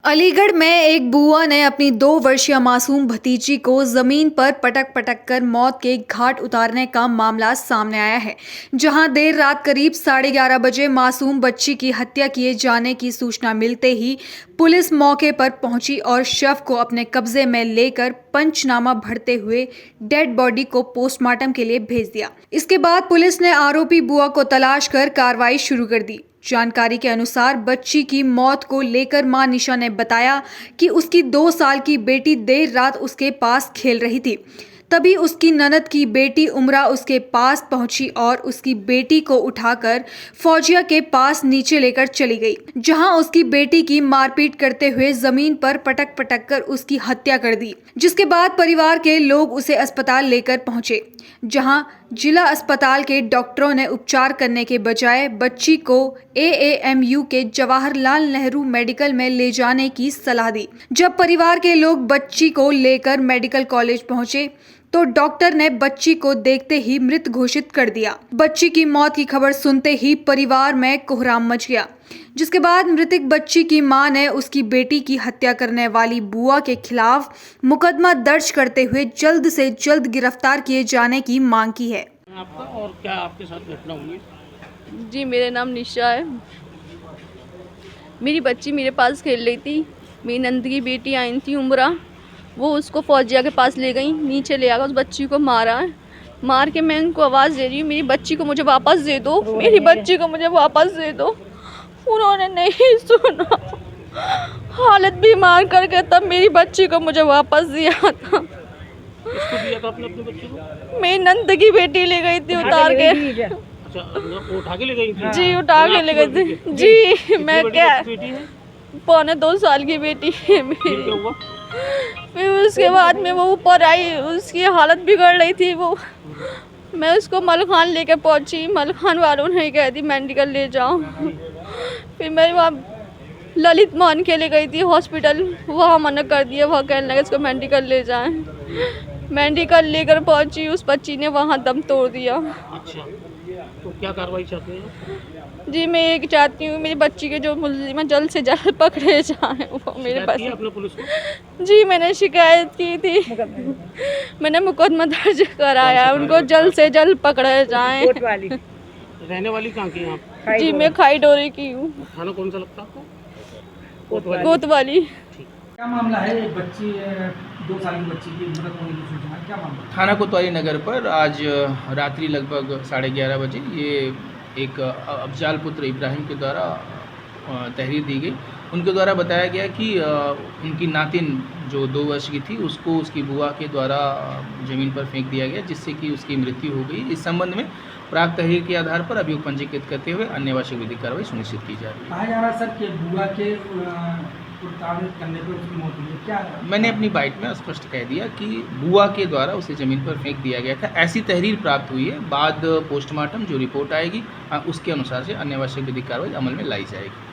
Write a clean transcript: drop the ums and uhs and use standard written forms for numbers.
अलीगढ़ में एक बुआ ने अपनी 2 वर्षीय मासूम भतीजी को जमीन पर पटक पटक कर मौत के घाट उतारने का मामला सामने आया है, जहां देर रात करीब 11:30 बजे मासूम बच्ची की हत्या किए जाने की सूचना मिलते ही पुलिस मौके पर पहुंची और शव को अपने कब्जे में लेकर पंचनामा भरते हुए डेड बॉडी को पोस्टमार्टम के लिए भेज दिया। इसके बाद पुलिस ने आरोपी बुआ को तलाश कर कार्रवाई शुरू कर दी। जानकारी के अनुसार बच्ची की मौत को लेकर मां निशा ने बताया कि उसकी 2 साल की बेटी देर रात उसके पास खेल रही थी। तभी उसकी ननद की बेटी उमरा उसके पास पहुंची और उसकी बेटी को उठाकर फौजिया के पास नीचे लेकर चली गई, जहां उसकी बेटी की मारपीट करते हुए जमीन पर पटक पटक कर उसकी हत्या कर दी। जिसके बाद परिवार के लोग उसे अस्पताल लेकर पहुंचे, जहां जिला अस्पताल के डॉक्टरों ने उपचार करने के बजाय बच्ची को AAMU के जवाहरलाल नेहरू मेडिकल में ले जाने की सलाह दी। जब परिवार के लोग बच्ची को लेकर मेडिकल कॉलेज पहुंचे तो डॉक्टर ने बच्ची को देखते ही मृत घोषित कर दिया। बच्ची की मौत की खबर सुनते ही परिवार में कोहराम मच गया, जिसके बाद मृतक बच्ची की मां ने उसकी बेटी की हत्या करने वाली बुआ के खिलाफ मुकदमा दर्ज करते हुए जल्द से जल्द गिरफ्तार किए जाने की मांग की है। आपका और क्या आपके साथ घटना हुई है? जी, मेरा नाम निशा है। मेरी बच्ची मेरे पास खेल रही थी। मेरी नंद की बेटी आई थी उमरा, वो उसको फौजिया के पास ले गई, नीचे ले आकर उस बच्ची को मारा है। मार के मैं उनको आवाज़ दे रही हूँ, मेरी बच्ची को मुझे वापस दे दो, मेरी बच्ची को मुझे वापस दे दो। उन्होंने नहीं सुना, हालत बीमार करके तब मेरी बच्ची को मुझे वापस दिया था। किसको दिया था आपने अपनी बच्ची को? मेरी नंद की बेटी ले गई थी उतार के। अच्छा, वो उठा के ले गई थी? जी, उठा के ले गई थी। जी, मैं क्या बेटी है? 2.25 साल की बेटी है मेरी। फिर क्या हुआ? फिर उसके बाद में वो ऊपर आई, उसकी हालत बिगड़ रही थी। वो मैं उसको मलखान लेके पहुंची, मलखान वालों ने कह दी मेडिकल ले जाओ। फिर मैं वहाँ ललित मोहन के ले गई थी हॉस्पिटल, वहाँ मना कर दिया, वहाँ कहने लगे इसको मेडिकल ले जाएं। मेडिकल लेकर पहुंची, उस बच्ची ने वहाँ दम तोड़ दिया। अच्छा, तो क्या कार्रवाई चाहते हैं? जी, मैं एक चाहती हूँ मेरी बच्ची के जो मुलजिम जल्द से जल्द पकड़े जाएं, वो मेरे पास। आपने पुलिस को? जी, मैंने शिकायत की थी, मैंने मुकदमा दर्ज कराया, उनको जल्द से जल्द पकड़े जाएं। रहने वाली कहाँ की हैं आप? जी, मैं खाईडोरी की हूँ, थाना कौन सा लगता है आपको? कोतवाली। क्या मामला है? बच्ची 2 साल की बच्ची की मृत होने की सूचना है, क्या मामला? थाना कोतवाली नगर पर आज रात्रि लगभग 11:30 बजे ये एक अफजाल पुत्र इब्राहिम के द्वारा तहरीर दी गई। उनके द्वारा बताया गया कि उनकी नातिन जो 2 वर्ष की थी उसको उसकी बुआ के द्वारा ज़मीन पर फेंक दिया गया, जिससे कि उसकी मृत्यु हो गई। इस संबंध में प्राप्त तहरीर के आधार पर अभियोग पंजीकृत करते हुए अन्य आवश्यक विधिक कार्रवाई सुनिश्चित की जा रही है। कहा जा रहा है सर कि बुआ के प्रताड़ित करने पर उसकी मौत हुई है, क्या? मैंने अपनी बाइट में स्पष्ट कह दिया कि बुआ के द्वारा उसे ज़मीन पर फेंक दिया गया था, ऐसी तहरीर प्राप्त हुई है। बाद पोस्टमार्टम जो रिपोर्ट आएगी उसके अनुसार से अन्य आवश्यक विधिक कार्रवाई अमल में लाई जाएगी।